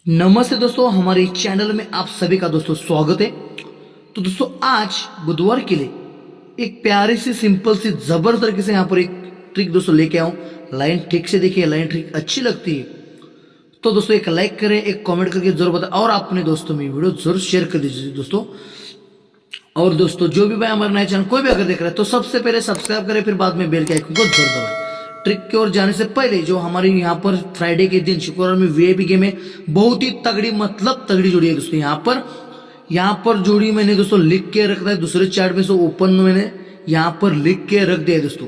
नमस्ते दोस्तों, हमारे चैनल में आप सभी का दोस्तों स्वागत है। तो दोस्तों आज बुधवार के लिए एक प्यारी सी सिंपल सी जबरदस्त तरीके से यहाँ पर एक ट्रिक दोस्तों लेके आऊँ। लाइन ठीक से देखिए, लाइन ट्रिक अच्छी लगती है तो दोस्तों एक लाइक करें, एक कमेंट करके जरूर बताएं और अपने दोस्तों में वीडियो जरूर शेयर कर दीजिए दोस्तों। और दोस्तों जो भी भाई हमारे नए चैनल कोई भी अगर देख रहा है तो सबसे पहले सब्सक्राइब करें, फिर बाद में बेल के आइकन को जरूर दबाएं। ट्रिक की ओर जाने से पहले जो हमारे यहाँ पर फ्राइडे के दिन शुक्रवार में वीआईपी गेम है, बहुत ही तगड़ी मतलब तगड़ी जोड़ी है दोस्तों। यहाँ पर जोड़ी मैंने दोस्तों लिख के रखा है, दूसरे चार्ट में से ओपन मैंने यहाँ पर लिख के रख दिया है दोस्तों,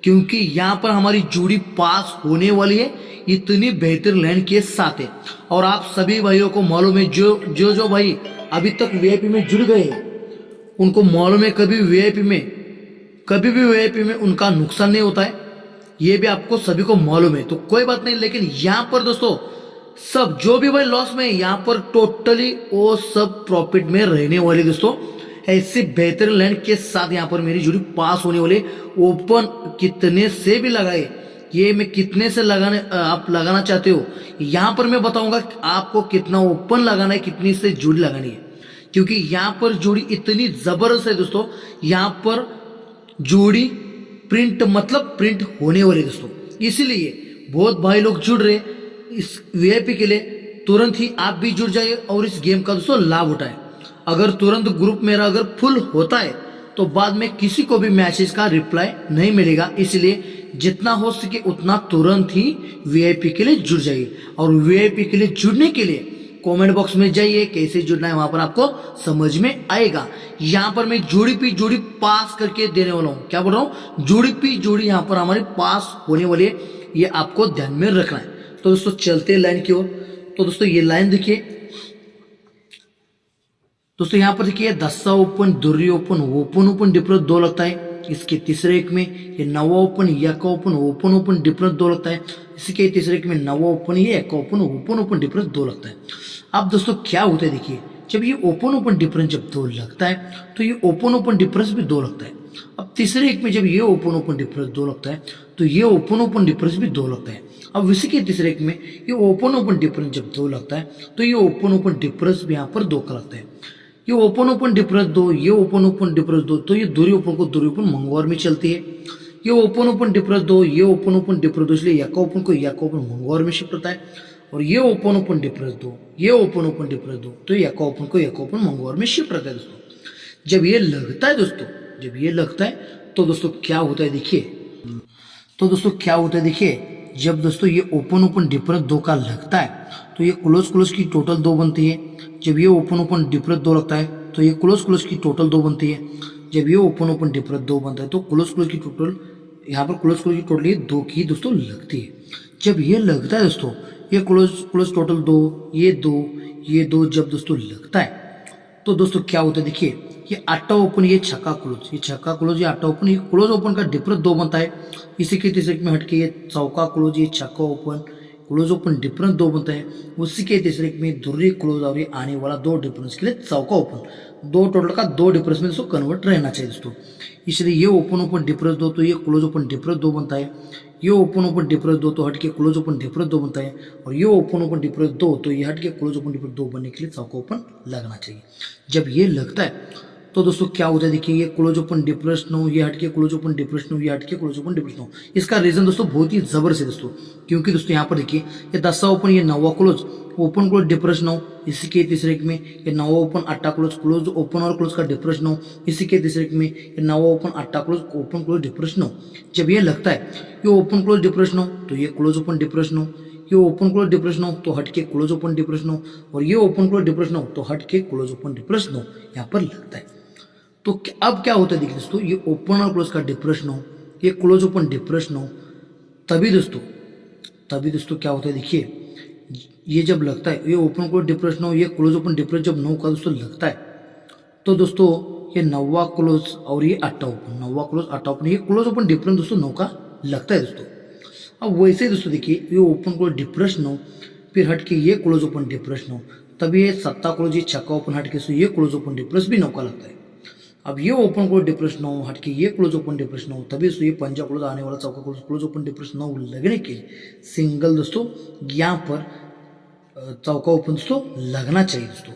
क्योंकि यहाँ पर हमारी जोड़ी पास होने वाली है इतनी बेहतर लाइन के साथ है। और आप सभी भाइयों को मालूम है, जो भाई अभी तक वीआईपी में जुड़ गए हैं उनको मालूम है कभी भी वीआईपी में उनका नुकसान नहीं होता है, ये भी आपको सभी को मालूम है। तो कोई बात नहीं, लेकिन यहाँ पर दोस्तों सब जो भी भाई लॉस में यहाँ पर टोटली वो सब प्रॉफिट में रहने वाले दोस्तों। ऐसे बेहतर लैंड के साथ यहाँ पर मेरी जुड़ी पास होने वाले। ओपन कितने से भी लगाए, ये मैं कितने से आप लगाना चाहते हो यहाँ पर मैं बताऊंगा आपको कितना ओपन लगाना है, कितनी से जुड़ी लगानी है, क्योंकि यहाँ पर जोड़ी इतनी जबरदस्त है दोस्तों। यहाँ पर जोड़ी प्रिंट मतलब प्रिंट होने वाले दोस्तों, इसीलिए बहुत भाई लोग जुड़ रहे इस वीआईपी के लिए। तुरंत ही आप भी जुड़ जाइए और इस गेम का दोस्तों लाभ उठाए। अगर तुरंत ग्रुप मेरा अगर फुल होता है तो बाद में किसी को भी मैसेज का रिप्लाई नहीं मिलेगा, इसलिए जितना हो सके उतना तुरंत ही वीआईपी के लिए जुड़ जाइए। और वीआईपी के लिए जुड़ने के लिए कमेंट बॉक्स में जाइए, कैसे जुड़ना है वहां पर आपको समझ में आएगा। यहाँ पर मैं जोड़ी पे जोड़ी पास करके देने वाला हूँ। क्या बोल रहा हूँ, जोड़ी पे जोड़ी यहाँ पर हमारे पास होने वाली है, ये आपको ध्यान में रखना है। तो दोस्तों चलते हैं लाइन की ओर। तो दोस्तों ये लाइन देखिए दोस्तों, यहाँ पर देखिए 10 ओपन, दुर्री ओपन, ओपन डिफरेंस 2 लगता है। इसके तीसरे एक में ये 9 ओपन, यका ओपन डिफरेंस 2 लगता है। इसके तीसरे एक में 9 ओपन, ये यका ओपन डिफरेंस 2 लगता है। अब दोस्तों क्या होता है देखिए, जब ये ओपन डिफरेंस जब 2 लगता है तो ये ओपन डिफरेंस भी 2 लगता है। अब तीसरे एक में जब ये ओपन डिफरेंस 2 लगता है तो ये ओपन डिफरेंस भी 2 लगता है। अब इसी के तीसरे एक में ये ओपन डिफरेंस जब 2 लगता है तो ये ओपन डिफरेंस भी यहाँ पर 2 का लगता है। ये ओपन डिफरेंस 2, ये ओपन डिफरेंस 2, तो ये दूरी ओपन मंगवार में चलती है। ये ओपन डिफरेंस 2, ये ओपन डिफरेंस 2, इसलिए यका ओपन मंगवार में शिफ्ट होता है। और ये ओपन डिफरेंस 2, ये ओपन डिफरेंस 2, तो यका ओपन मंगवार में शिफ्ट रहता है दोस्तों। जब ये लगता है दोस्तों, जब ये लगता है तो दोस्तों क्या होता है देखिए, तो दोस्तों क्या होता है देखिए, जब दोस्तों ये ओपन डिफरेंस 2 का लगता है तो ये क्लोज की टोटल 2 बनती है। जब ये ओपन डिफरेंस 2 लगता है तो ये क्लोज की टोटल 2 बनती है। जब ये ओपन डिफरेंस 2 बनता है तो क्लोज की टोटल, यहाँ पर क्लोज की टोटल ये 2 की दोस्तों लगती है। जब ये लगता है दोस्तों, ये क्लोज टोटल 2, ये 2, ये 2 जब दोस्तों लगता है तो दोस्तों क्या होता है देखिए, ये 8 ओपन, ये छक्का क्लोज, ये छक्का क्लोज, ये 8 ओपन, ये क्लोज ओपन का डिफरेंस 2 बनता है। इसी के तीसरे में हटके ये चौका क्लोज, ये छक्का ओपन, क्लोज ओपन डिफरेंस 2 बनता है। उसी के तीसरे में दुर्री क्लोज और ये आने वाला 2 डिफरेंस के लिए चौका ओपन, 2 टोटल का 2 डिफरेंस में दोस्तों कन्वर्ट रहना चाहिए दोस्तों। इसलिए ये ओपन डिफरेंस 2 तो ये क्लोज ओपन डिफरेंस 2 बनता है। ये ओपन डिफरेंस 2 तो हटके क्लोज ओपन डिफरेंस 2 बनता है। और ये ओपन डिफरेंस 2 तो ये हटके क्लोज ओपन डिफरेंस 2 बनने के लिए चौका ओपन लगना चाहिए। जब ये लगता है तो दोस्तों क्या होता है देखिए, ये क्लोज ओपन डिप्रेस 9, ये हटके क्लोज ओपन डिप्रेस 9, ये हटके क्लोज ओपन डिप्रेस 9। इसका रीजन दोस्तों बहुत ही जबरदस्त है दोस्तों, क्योंकि दोस्तों यहाँ पर देखिए ये 10 ओपन, ये 9 क्लोज, ओपन क्लोज डिप्रेस 9, इसी के तीसरे में ये 9 ओपन 8 क्लोज, क्लोज ओपन और क्लोज का डिप्रेस 9, इसी के तीसरे में ये 9 open 8 close, open close depress 9। जब ये लगता है ये ओपन क्लोज डिप्रेस 9 तो ये क्लोज ओपन डिप्रेस 9, ये ओपन क्लोज डिप्रेस 9 तो हटके क्लोज ओपन डिप्रेस 9, और ये ओपन क्लोज डिप्रेस 9 तो हटके क्लोज ओपन डिप्रेस 9 यहाँ पर लगता है। तो अब क्या होता है देखिए दोस्तों, ये ओपन और क्लोज का डिप्रेस 9, ये क्लोज ओपन डिप्रेस 9, तभी दोस्तों क्या होता है देखिए, ये जब लगता है ये ओपन क्लोज डिप्रेस 9, ये क्लोज ओपन डिप्रेस जब 9 का दोस्तों लगता है तो दोस्तों ये 9वां क्लोज और ये 8वां ओपन, 9वां क्लोज 8वां ओपन, ये क्लोज ओपन डिप्रेस दोस्तों 9 का लगता है दोस्तों। अब वैसे दोस्तों देखिए, ये ओपन क्लोज डिप्रेस 9, फिर हटके ये क्लोज ओपन डिप्रेस 9, तभी ये 7 क्लोज, ये छक्का ओपन हटके से ये क्लोज ओपन डिप्रेस भी 9 का लगता है। अब ये ओपन क्लोज डिप्रेस 9 हटके ये क्लोज ओपन डिप्रेस 9, तभी ये पंजा क्लोज आने वाला चौका क्लोज, क्लोज ओपन डिप्रेस 9 लगने के लिए सिंगल दोस्तों यहाँ पर चौका ओपन दोस्तों लगना चाहिए दोस्तों।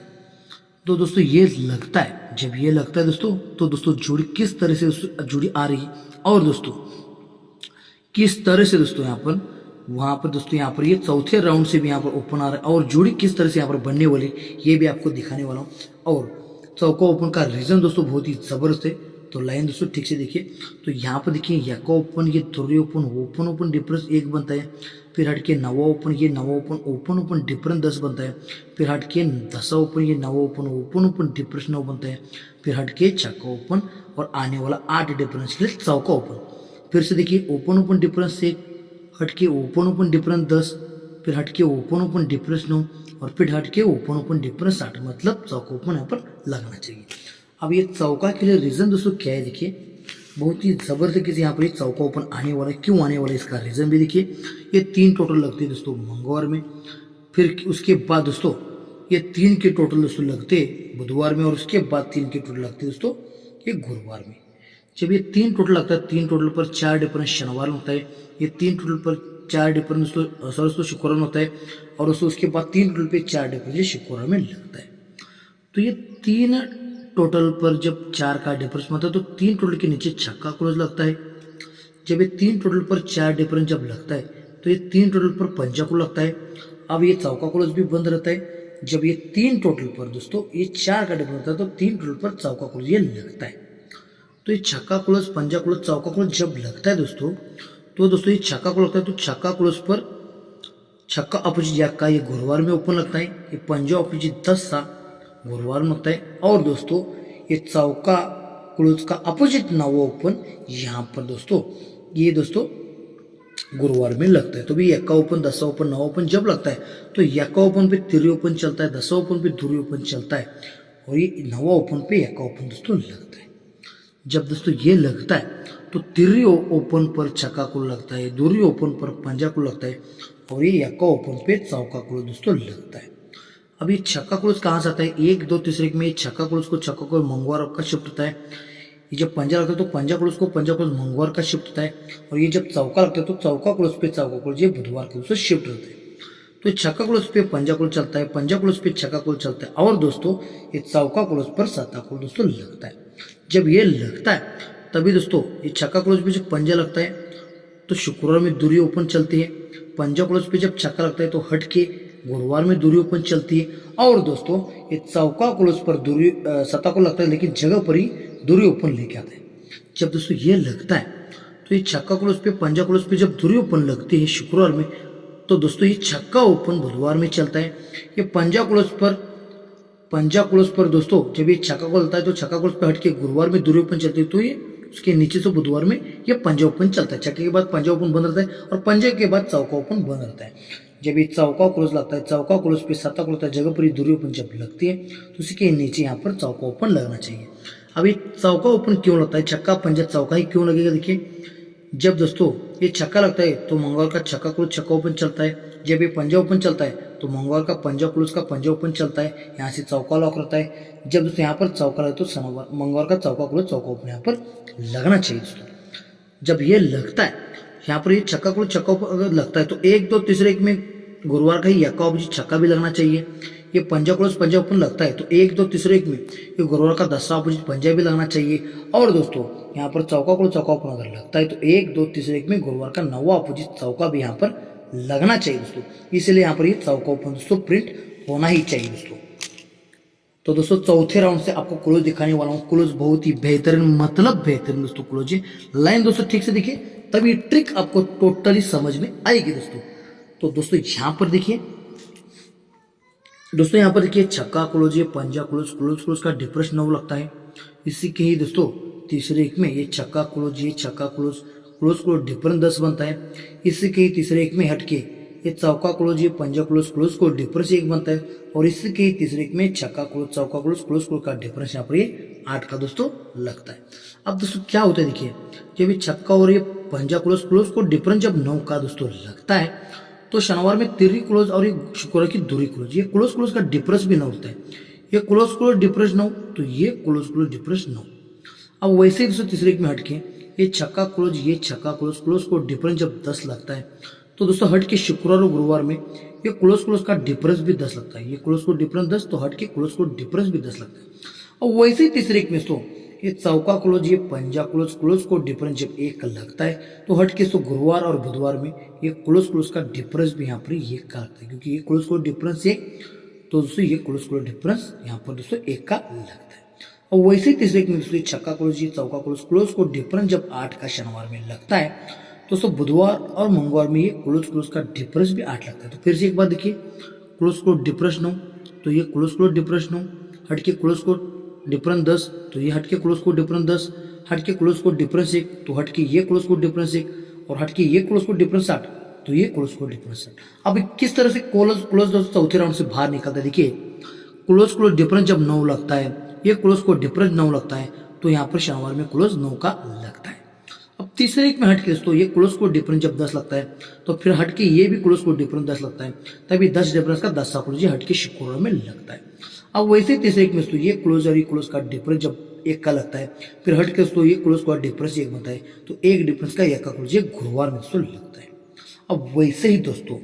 तो दोस्तों ये लगता है, जब ये लगता है दोस्तों तो दोस्तों जोड़ी किस तरह से जोड़ी आ रही है और दोस्तों किस तरह से दोस्तों यहाँ पर वहां पर दोस्तों यहाँ पर ये चौथे राउंड से भी यहाँ पर ओपन आ रहा है और जोड़ी किस तरह से यहाँ पर बनने वाली ये भी आपको दिखाने वाला हूँ। और चौका ओपन का रीजन दोस्तों बहुत ही जबरदस्त है, तो लाइन दोस्तों ठीक से देखिए। तो यहाँ पर देखिए यका ओपन, ये धुर्य ओपन, ओपन ओपन डिफरेंस 1 बनता है। फिर हट के नवा ओपन, ये नवा ओपन, ओपन ओपन डिफरेंस 10 बनता है। फिर हट के दसा ओपन, ये नवा ओपन, ओपन ओपन डिफरेंस 9 बनता है। फिर हट के छक्का ओपन और आने वाला 8 डिफरेंस के लिए चौका ओपन। फिर से देखिए ओपन ओपन डिफरेंस 1, हट के ओपन ओपन डिफरेंस 10, फिर हट के ओपन ओपन डिफरेंस 9 और फिर हट के ओपन ओपन डिफरेंस 8, मतलब चौका ओपन यहाँ पर लगना चाहिए। अब ये चौका के लिए रीजन दोस्तों क्या है देखिए, बहुत ही जबरदस्त तरीके से यहाँ पर चौका ओपन आने वाला है। क्यों आने वाला है इसका रीजन भी देखिए। ये 3 टोटल लगते हैं दोस्तों मंगलवार में, फिर उसके बाद दोस्तों ये 3 के टोटल दोस्तों लगते बुधवार में और उसके बाद 3 के टोटल लगते दोस्तों ये गुरुवार में। जब ये 3 टोटल लगता है, 3 टोटल पर 4 डिफरेंस शनिवार में होता है, ये 3 टोटल पर 4 डिफरेंस दोस्तों शुक्रवार में होता है और दोस्तों उसके बाद 3 टोटल पे 4 डिफरेंस शुक्रवार में लगता है। तो ये 3 टोटल पर जब 4 का डिफरेंस होता है तो 3 टोटल के नीचे छक्का क्लोज लगता है। जब ये 3 टोटल पर 4 डिफरेंस जब लगता है तो ये 3 टोटल पर पंजा क्लोज लगता है। अब ये चौका क्लोज भी बंद रहता है। जब ये 3 टोटल पर दोस्तों ये 4 का डिफरेंस होता है तो 3 टोटल पर चौका क्लोज ये लगता है। तो ये छक्का क्लोज, पंजा क्लोज, चौका क्लोज जब लगता है दोस्तों तो दोस्तों ये छक्का क्लोज लगता है तो छक्का क्लोज पर छक्का अपोजिट यक्का ये गुरुवार में ओपन लगता है, ये पंजा अपोजिट 10 सा गुरुवार में लगता है और दोस्तों ये चौका क्लोज का अपोजिट नवा ओपन यहाँ पर दोस्तों ये दोस्तों गुरुवार में लगता है। तो भी यक्का ओपन, दसा ओपन, नवा ओपन जब लगता है तो यक्का ओपन पे तिरी ओपन चलता है, दसा ओपन पे धुरी ओपन चलता है और ये नवा ओपन पे यक्का ओपन दोस्तों लगता है। जब दोस्तों ये लगता है तो तिरी ओपन पर छक्का को लगता है, धुरी ओपन पर पंजा को लगता है और ये यक्का ओपन पे चौका को दोस्तों लगता है। अब ये छक्का क्लोज कहाँ से आता है, 1 2 तीसरे में छक्का क्लोज को छक्का क्लोज मंगलवार का शिफ्ट होता है। ये जब पंजा लगता है तो पंजा क्लोज को पंजा क्लोज मंगलवार का शिफ्ट होता है और ये जब चौका लगता है तो चौका क्लोज पे चौका क्लोज ये बुधवार के दोस्तों शिफ्ट होता है। तो छक्का क्लोज पे पंजा क्लोज चलता है, पंजा क्लोज पे छक्का क्लोज चलता है और दोस्तों ये चौका क्लोज पर सत्ता क्लोज दोस्तों लगता है। जब ये लगता है तभी दोस्तों ये छक्का क्लोज पे जब पंजा लगता है तो शुक्रवार में दूरी ओपन चलती है, पंजा क्लोज पे जब छक्का लगता है तो हट के गुरुवार में दूरी ओपन चलती है और दोस्तों ये चौका क्लोज पर दूरी सत्ता को लगता है लेकिन जगह पर ही दूरी ओपन लेके आता है। जब दोस्तों ये लगता है तो ये छक्का क्लोज पे पंजा क्लोज पे जब दूरी ओपन लगती है शुक्रवार में तो दोस्तों ये छक्का ओपन बुधवार में चलता है। ये पंजा क्लोज पर दोस्तों जब ये छक्का क्लोज लगता है तो छक्का क्लोज पे हट के गुरुवार में दूरी ओपन चलती है तो ये उसके नीचे से बुधवार में ये पंजा ओपन चलता है। छक्के के बाद पंजा ओपन बंद रहता है और पंजे के बाद चौका ओपन बंद रहता है। जब ये चौका क्लोज लगता है, चौका क्लोज पे सत्ता क्लोज लगता है, जगह पर ही दूरी ओपन जब लगती है तो उसके नीचे यहाँ पर चौका ओपन लगना चाहिए। अब ये चौका ओपन क्यों लगता है, छक्का पंजा चौका ही क्यों लगेगा देखिए। जब दोस्तों ये छक्का लगता है तो मंगलवार का छक्का क्लोज छक्का ओपन चलता है, जब ये पंजा ओपन चलता है तो मंगलवार का पंजा क्लोज का पंजा ओपन चलता है, यहाँ से चौका लॉक रहता है। जब दोस्तों यहाँ पर चौका लगता है तो मंगलवार का चौका क्लोज चौका ओपन यहाँ पर लगना चाहिए दोस्तों। जब ये लगता है यहाँ पर ये छक्का क्लोज छक्का ओपन अगर लगता है तो 1 2 तीसरे में गुरुवार का ही यक्का अपोजिट छक्का भी लगना चाहिए। ये पंजा क्लोज पंजा ओपन लगता है तो 1 2 तीसरे एक में ये गुरुवार का दसा अपोजिट पंजा भी लगना चाहिए और दोस्तों यहाँ पर चौका क्लोज चौका ओपन अगर लगता है तो 1 2 तीसरे एक में गुरुवार का नवा अपोजिट चौका भी यहाँ पर लगना चाहिए दोस्तों। इसलिए यहाँ पर ये चौका ओपन दोस्तों प्रिंट होना ही चाहिए दोस्तों। तो दोस्तों चौथे राउंड से आपको क्लोज दिखाने वाला हूँ। क्लोज बहुत ही बेहतरीन, मतलब बेहतरीन दोस्तों क्लोज है। लाइन दोस्तों ठीक से देखिए तभी ट्रिक आपको टोटली समझ में आएगी दोस्तों। तो दोस्तों यहाँ पर देखिए छक्का क्लोज, ये पंजा क्लोज, क्लोज क्लोज का डिफरेंस 9 लगता है। इसी के ही दोस्तों तीसरे एक में ये छक्का क्लोज, ये छक्का क्लोज, क्लोज क्लोज डिफरेंस 10 बनता है। इसी के ही तीसरे एक में हटके ये चौका क्लोज, ये पंजा क्लोज, क्लोज क्लोज डिफरेंस 1 बनता है और इसी के ही तीसरे एक में छक्का क्लोज, चौका क्लोज, क्लोज क्लोज का डिफरेंस यहाँ पर ये 8 का दोस्तों लगता है। अब दोस्तों क्या होता है देखिए, जब ये छक्का और ये पंजा क्लोज, क्लोज को डिफरेंस जब 9 का दोस्तों लगता है तो शनिवार में तिरी क्लोज और ये शुक्रवार की दूरी क्लोज, ये क्लोज क्लोज का डिफरेंस भी 9 होता है। ये क्लोज क्लोज डिफरेंस 9 तो ये क्लोज क्लोज डिफरेंस 9। अब वैसे ही दोस्तों तीसरे एक में हटके ये छक्का क्लोज, ये छक्का क्लोज, क्लोज को डिफरेंस जब 10 लगता है तो दोस्तों हट के शुक्रवार और गुरुवार में ये क्लोज का डिफरेंस भी 10 लगता है, ये क्लोज को डिफरेंस 10, तो हट के क्लोज को डिफरेंस भी 10 लगता है। और वैसे ही तीसरे एक में दोस्तों ये चौका क्लोज, ये पंजा क्लोज, क्लोज को डिफरेंस जब 1 का लगता है तो हट के तो गुरुवार और बुधवार में ये क्लोज का डिफरेंस भी यहाँ पर 1 का लगता है, क्योंकि ये क्लोज को डिफरेंस 1, तो दोस्तों ये क्लोज को डिफरेंस यहाँ पर दोस्तों 1 का लगता है। और वैसे ही तीसरे एक में दोस्तों छक्का क्लोज, ये चौका क्लोज, क्लोज को डिफरेंस जब 8 का शनिवार में लगता है तो दोस्तों बुधवार और मंगलवार में ये क्लोज का डिफरेंस भी 8 लगता है। तो फिर से एक बार देखिए, क्लोज को डिफरेंस 9, तो ये क्लोज डिफरेंस 9, हट के क्लोज को डिफरेंस 10, तो ये हट के क्लोज को डिफरेंस 10, हट के क्लोज को डिफरेंस 1, तो हट के ये क्लोज को डिफरेंस 1, और हट के ये क्लोज को डिफरेंस 8, तो ये क्लोज को डिफरेंस 8। अब किस तरह से क्लोज दोस्तों चौथे राउंड से बाहर निकलता है, देखिए क्लोज डिफरेंस जब 9 लगता है, ये क्लोज को डिफरेंस 9 लगता है, तो यहाँ पर शनिवार में क्लोज 9 का लगता है। अब तीसरे एक में हट के दोस्तों ये क्लोज को डिफरेंस जब 10 लगता है, तो फिर हट के ये भी क्लोज को डिफरेंस 10 लगता है, तभी 10 डिफरेंस का 10 क्लोज हट के शुक्रवार में लगता है। अब वैसे तीसरे एक में दोस्तों ये क्लोज और ये क्लोज का डिफरेंस जब 1 का लगता है, फिर हट के दोस्तों ये क्लोज का डिफरेंस 1 बनता है, तो 1 डिफरेंस का 1 का क्लोज ये गुरुवार में दोस्तों लगता है। अब वैसे ही दोस्तों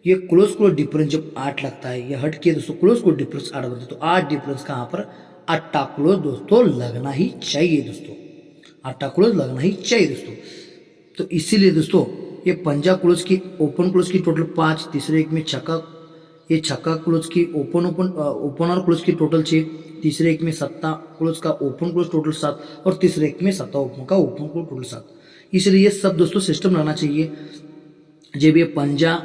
ये क्लोज डिफरेंस जब 8 लगता है, ये हट के दोस्तों क्लोज को डिफरेंस 8 बनता है, तो 8 डिफरेंस का यहाँ पर 8 क्लोज दोस्तों लगना ही चाहिए दोस्तों, 8 क्लोज लगना ही चाहिए दोस्तों। तो इसीलिए दोस्तों ये पंजा क्लोज की ओपन क्लोज की टोटल 5, तीसरे एक में छक्का, ये छक्का क्लोज की ओपन और क्लोज की टोटल 6, तीसरे एक में सत्ता क्लोज का ओपन क्लोज टोटल 7, और तीसरे एक में सत्ता ओपन का ओपन क्लोज टोटल 7। इसलिए ये सब दोस्तों सिस्टम रहना चाहिए। जब ये पंजा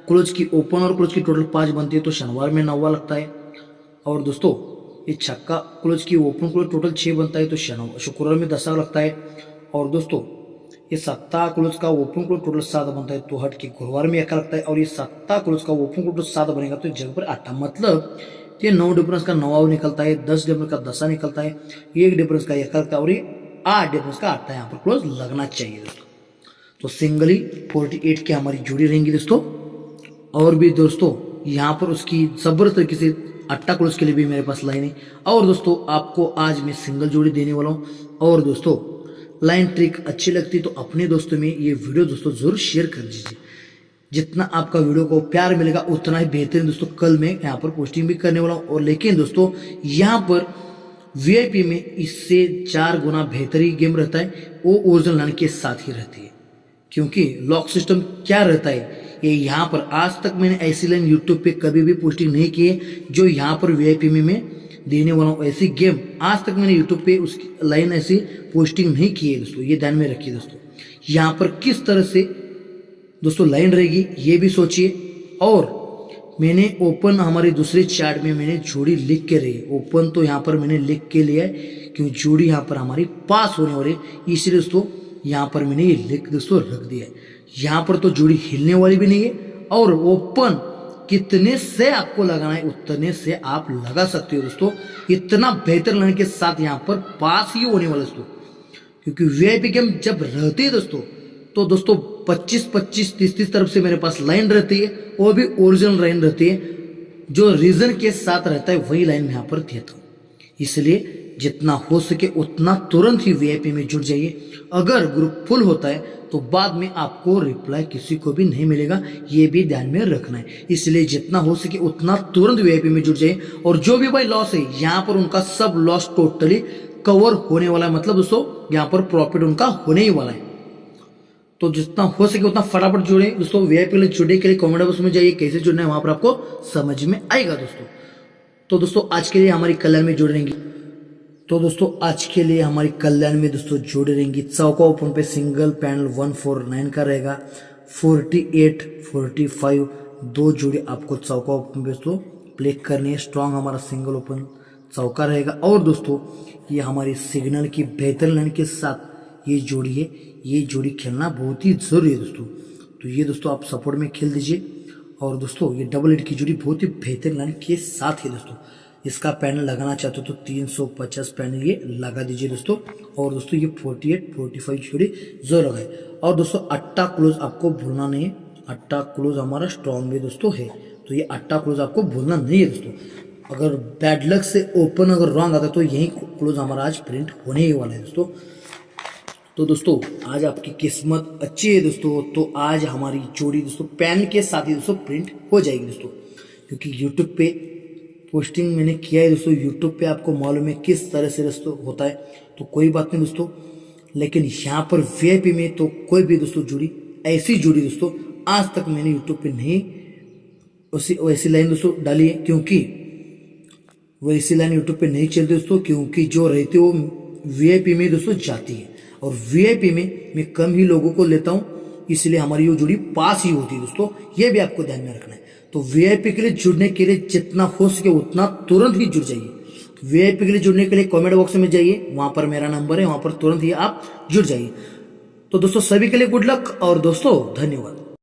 क्लोज की ओपन और क्लोज की टोटल 5 बनती है तो शनिवार में 9वां लगता है, और दोस्तों ये छक्का क्लोज की ओपन क्लोज टोटल 6 बनता है तो शुक्रवार में 10 लगता है, और दोस्तों ये सत्ता क्लोज का ओपन क्लोज टोटल 7 बनता है तो हट के गुरुवार में 1 लगता है, और ये सत्ता क्लोज का ओपन क्लोज 7 बनेगा तो जगह पर 8, मतलब ये 9 डिफरेंस का 9वां निकलता है, 10 डिफरेंस का 10 निकलता है, 1 डिफरेंस का 1 लगता है, और ये 8 डिफरेंस का 8 यहाँ पर क्लोज लगना चाहिए दोस्तों। तो सिंगली 48 की हमारी जोड़ी रहेंगी दोस्तों। और भी दोस्तों यहाँ पर उसकी जबरदस्त तरीके से 8 क्लोज के लिए भी मेरे पास लाइन है, और दोस्तों आपको आज मैं सिंगल जोड़ी देने वाला हूँ। और दोस्तों लाइन ट्रिक अच्छी लगती तो अपने दोस्तों में ये वीडियो दोस्तों जरूर शेयर कर दीजिए। जितना आपका वीडियो को प्यार मिलेगा उतना ही बेहतरीन दोस्तों कल मैं यहाँ पर पोस्टिंग भी करने वाला हूँ। और लेकिन दोस्तों यहाँ पर VIP में इससे 4 गुना बेहतरीन गेम रहता है, वो ओरिजिनल लाइन के साथ ही रहती है, क्योंकि लॉक सिस्टम क्या रहता है ये यहाँ पर आज तक मैंने ऐसी लाइन यूट्यूब पे कभी भी पोस्टिंग नहीं की है जो यहाँ पर VIP में मैं देने वाला हूँ। ऐसी गेम आज तक मैंने यूट्यूब पे उसकी लाइन ऐसी पोस्टिंग नहीं की है दोस्तों, ये ध्यान में रखिए दोस्तों। यहाँ पर किस तरह से दोस्तों लाइन रहेगी ये भी सोचिए। और मैंने ओपन हमारी दूसरे चार्ट में मैंने जोड़ी लिख के रही, ओपन तो यहाँ पर मैंने लिख के लिया है क्योंकि जोड़ी यहाँ पर हमारी पास होने वाली है, इसलिए दोस्तों यहाँ पर मैंने ये लिख दोस्तों रख दिया है। यहाँ पर तो जोड़ी हिलने वाली भी नहीं है, और ओपन कितने से आपको लगाना है उतने से आप लगा सकते हो दोस्तों। इतना बेहतर लाइन के साथ यहाँ पर पास ही होने वाला दोस्तों, क्योंकि VIP गेम जब रहती है दोस्तों तो दोस्तों 25-25 30-30 तरफ से मेरे पास लाइन रहती है, वो भी ओरिजिनल लाइन रहती है, जो रीजन के साथ रहता है वही लाइन मैं यहाँ पर देता हूँ। इसलिए जितना हो सके उतना तुरंत ही VIP में जुड़ जाइए। अगर ग्रुप फुल होता है तो बाद में आपको रिप्लाई किसी को भी नहीं मिलेगा, ये भी ध्यान में रखना है। इसलिए जितना हो सके उतना तुरंत VIP में जुड़ जाइए। और जो भी भाई लॉस है यहाँ पर उनका सब लॉस टोटली कवर होने वाला है, मतलब दोस्तों यहाँ पर प्रॉफिट उनका होने ही वाला है। तो जितना हो सके उतना फटाफट जुड़े दोस्तों। VIP के लिए जुड़ने के लिए कमेंट बॉक्स में जाइए, कैसे जुड़ना है वहां पर आपको समझ में आएगा दोस्तों। तो दोस्तों आज के लिए हमारी कल्याण में जुड़ रहेंगी, तो दोस्तों आज के लिए हमारी कल्याण में दोस्तों जुड़े रहेंगी। चौका ओपन पे सिंगल पैनल 149 का रहेगा, 48 45 दो जोड़ी आपको चौका ओपन पे दोस्तों प्ले करनी है। स्ट्रांग हमारा सिंगल ओपन चौका रहेगा। और दोस्तों ये हमारी सिग्नल की बेहतर लाइन के साथ ये जोड़ी है, ये जोड़ी खेलना बहुत ही जरूरी है दोस्तों। तो ये दोस्तों आप सपोर्ट में खेल दीजिए। और दोस्तों ये डबल 8 की जोड़ी बहुत ही बेहतर लाइन के साथ है दोस्तों। इसका पैनल लगाना चाहते हो तो 350 पैनल ये लगा दीजिए दोस्तों। और दोस्तों ये 48 45 जोड़ी जो लगाए। और दोस्तों 8 क्लोज आपको भूलना नहीं है, 8 क्लोज हमारा स्ट्रॉन्ग भी दोस्तों है, तो ये 8 क्लोज आपको भूलना नहीं है दोस्तों। अगर बैड लक से ओपन अगर रॉन्ग आता है तो यही क्लोज हमारा आज प्रिंट होने ही वाला है दोस्तों। तो दोस्तों आज आपकी किस्मत अच्छी है दोस्तों, तो आज हमारी जोड़ी दोस्तों पैन के साथ ही दोस्तों प्रिंट हो जाएगी दोस्तों, क्योंकि यूट्यूब पे पोस्टिंग मैंने किया है दोस्तों। यूट्यूब पे आपको मालूम है किस तरह से दोस्तों होता है, तो कोई बात नहीं दोस्तों। लेकिन यहाँ पर वीआईपी में तो कोई भी दोस्तों जोड़ी ऐसी जोड़ी दोस्तों आज तक मैंने यूट्यूब पे नहीं वैसी लाइन दोस्तों डाली है, क्योंकि वैसी लाइन यूट्यूब पे नहीं चलती दोस्तों, क्योंकि जो रहती है वो वीआईपी में दोस्तों जाती है, और वीआईपी में मैं कम ही लोगों को लेता हूँ, इसलिए हमारी वो जोड़ी पास ही होती है दोस्तों। ये भी आपको ध्यान में रखना है। तो वीआईपी के लिए जुड़ने के लिए जितना हो सके उतना तुरंत ही जुड़ जाइए। वीआईपी के लिए जुड़ने के लिए कमेंट बॉक्स में जाइए, वहां पर मेरा नंबर है, वहां पर तुरंत ही आप जुड़ जाइए। तो दोस्तों सभी के लिए गुड लक और दोस्तों धन्यवाद।